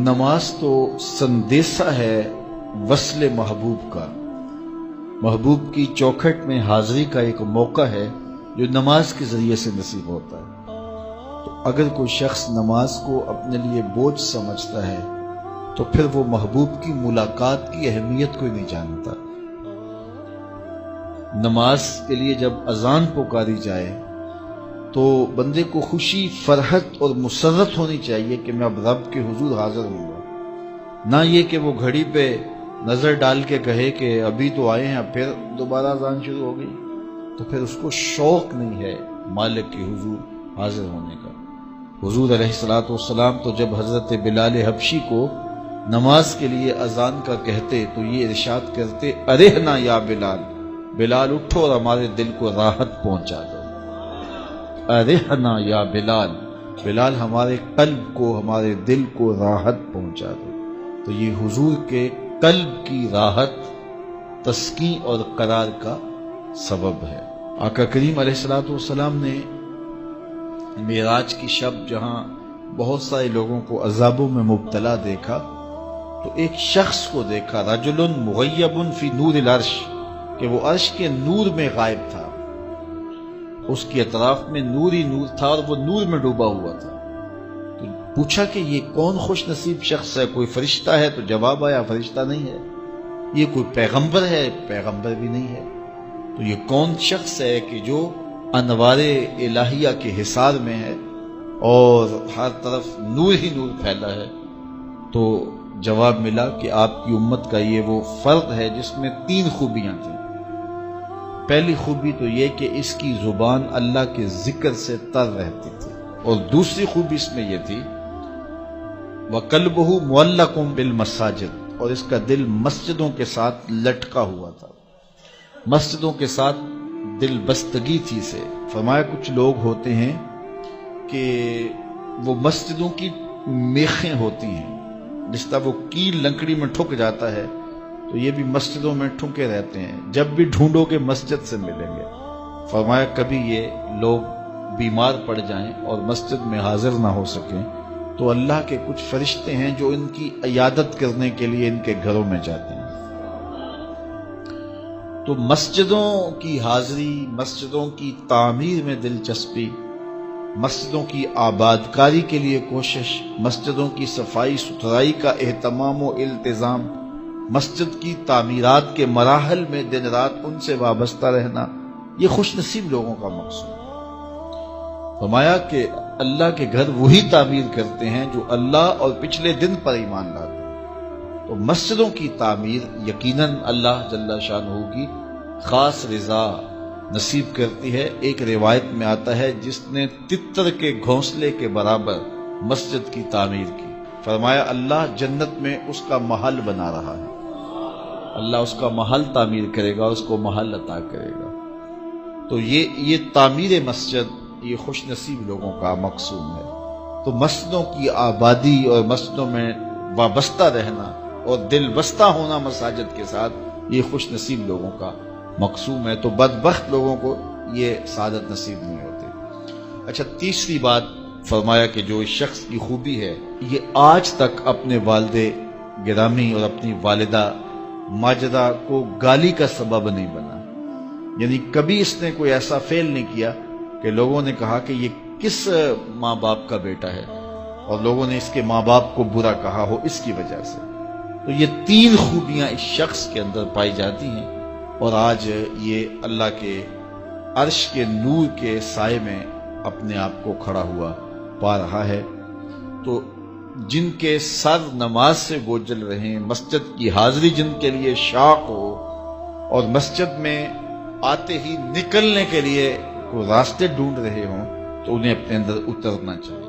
نماز تو سندیسہ ہے وصل محبوب کا، محبوب کی چوکھٹ میں حاضری کا ایک موقع ہے جو نماز کے ذریعے سے نصیب ہوتا ہے۔ تو اگر کوئی شخص نماز کو اپنے لیے بوجھ سمجھتا ہے تو پھر وہ محبوب کی ملاقات کی اہمیت کو ہی نہیں جانتا۔ نماز کے لیے جب اذان پکاری جائے تو بندے کو خوشی، فرحت اور مسرت ہونی چاہیے کہ میں اب رب کے حضور حاضر ہوں گا، نہ یہ کہ وہ گھڑی پہ نظر ڈال کے کہے کہ ابھی تو آئے ہیں اب پھر دوبارہ اذان شروع ہو گئی، تو پھر اس کو شوق نہیں ہے مالک کے حضور حاضر ہونے کا۔ حضور علیہ الصلوۃ والسلام تو جب حضرت بلال حبشی کو نماز کے لیے اذان کا کہتے تو یہ ارشاد کرتے، ارحنا یا بلال، بلال اٹھو اور ہمارے دل کو راحت پہنچا دو۔ ارحنا یا بلال، بلال ہمارے قلب کو، ہمارے دل کو راحت پہنچا دو۔ تو یہ حضور کے قلب کی راحت، تسکین اور قرار کا سبب ہے۔ آقا کریم علیہ الصلوۃ والسلام نے معراج کی شب جہاں بہت سارے لوگوں کو عذابوں میں مبتلا دیکھا تو ایک شخص کو دیکھا، رجل مغیب فی نور العرش، کہ وہ عرش کے نور میں غائب تھا، اس کے اطراف میں نور ہی نور تھا اور وہ نور میں ڈوبا ہوا تھا۔ تو پوچھا کہ یہ کون خوش نصیب شخص ہے، کوئی فرشتہ ہے؟ تو جواب آیا فرشتہ نہیں ہے، یہ کوئی پیغمبر ہے، پیغمبر بھی نہیں ہے، تو یہ کون شخص ہے کہ جو انوار الہیہ کے حصار میں ہے اور ہر طرف نور ہی نور پھیلا ہے؟ تو جواب ملا کہ آپ کی امت کا یہ وہ فرد ہے جس میں 3 خوبیاں تھیں۔ پہلی خوبی تو یہ کہ اس کی زبان اللہ کے ذکر سے تر رہتی تھی، اور دوسری خوبی اس میں یہ تھی وَقَلْبُهُ مُعَلَّقٌ بِالْمَسَاجِدِ، اور اس کا دل مسجدوں کے ساتھ لٹکا ہوا تھا، مسجدوں کے ساتھ دل بستگی تھی سے۔ فرمایا کچھ لوگ ہوتے ہیں کہ وہ مسجدوں کی میخیں ہوتی ہیں، جس طرح وہ کیل لکڑی میں ٹھک جاتا ہے تو یہ بھی مسجدوں میں ٹھکے رہتے ہیں، جب بھی ڈھونڈو گے مسجد سے ملیں گے۔ فرمایا کبھی یہ لوگ بیمار پڑ جائیں اور مسجد میں حاضر نہ ہو سکیں تو اللہ کے کچھ فرشتے ہیں جو ان کی عیادت کرنے کے لیے ان کے گھروں میں جاتے ہیں۔ تو مسجدوں کی حاضری، مسجدوں کی تعمیر میں دلچسپی، مسجدوں کی آباد کاری کے لیے کوشش، مسجدوں کی صفائی ستھرائی کا اہتمام و التزام، مسجد کی تعمیرات کے مراحل میں دن رات ان سے وابستہ رہنا، یہ خوش نصیب لوگوں کا مقصود ہے۔ فرمایا کہ اللہ کے گھر وہی تعمیر کرتے ہیں جو اللہ اور پچھلے دن پر ایمان لاتے ہیں۔ تو مسجدوں کی تعمیر یقیناً اللہ جل شانہ کی خاص رضا نصیب کرتی ہے۔ ایک روایت میں آتا ہے جس نے تتر کے گھونسلے کے برابر مسجد کی تعمیر کی، فرمایا اللہ جنت میں اس کا محل بنا رہا ہے، اللہ اس کا محل تعمیر کرے گا، اس کو محل عطا کرے گا۔ تو یہ تعمیر مسجد یہ خوش نصیب لوگوں کا مقصود ہے۔ تو مسجدوں کی آبادی اور مسجدوں میں وابستہ رہنا اور دل بستہ ہونا مساجد کے ساتھ، یہ خوش نصیب لوگوں کا مقصود ہے۔ تو بدبخت لوگوں کو یہ سعادت نصیب نہیں ہوتی۔ اچھا، تیسری بات فرمایا کہ جو اس شخص کی خوبی ہے، یہ آج تک اپنے والد گرامی اور اپنی والدہ ماجدہ کو گالی کا سبب نہیں بنا، یعنی کبھی اس نے کوئی ایسا فعل نہیں کیا کہ لوگوں نے کہا کہ یہ کس ماں باپ کا بیٹا ہے اور لوگوں نے اس کے ماں باپ کو برا کہا ہو اس کی وجہ سے۔ تو یہ 3 خوبیاں اس شخص کے اندر پائی جاتی ہیں، اور آج یہ اللہ کے عرش کے نور کے سائے میں اپنے آپ کو کھڑا ہوا پا رہا ہے۔ تو جن کے سر نماز سے بوجھل رہیں، مسجد کی حاضری جن کے لیے شوق ہو اور مسجد میں آتے ہی نکلنے کے لیے کوئی راستے ڈھونڈ رہے ہوں، تو انہیں اپنے اندر اترنا چاہیے۔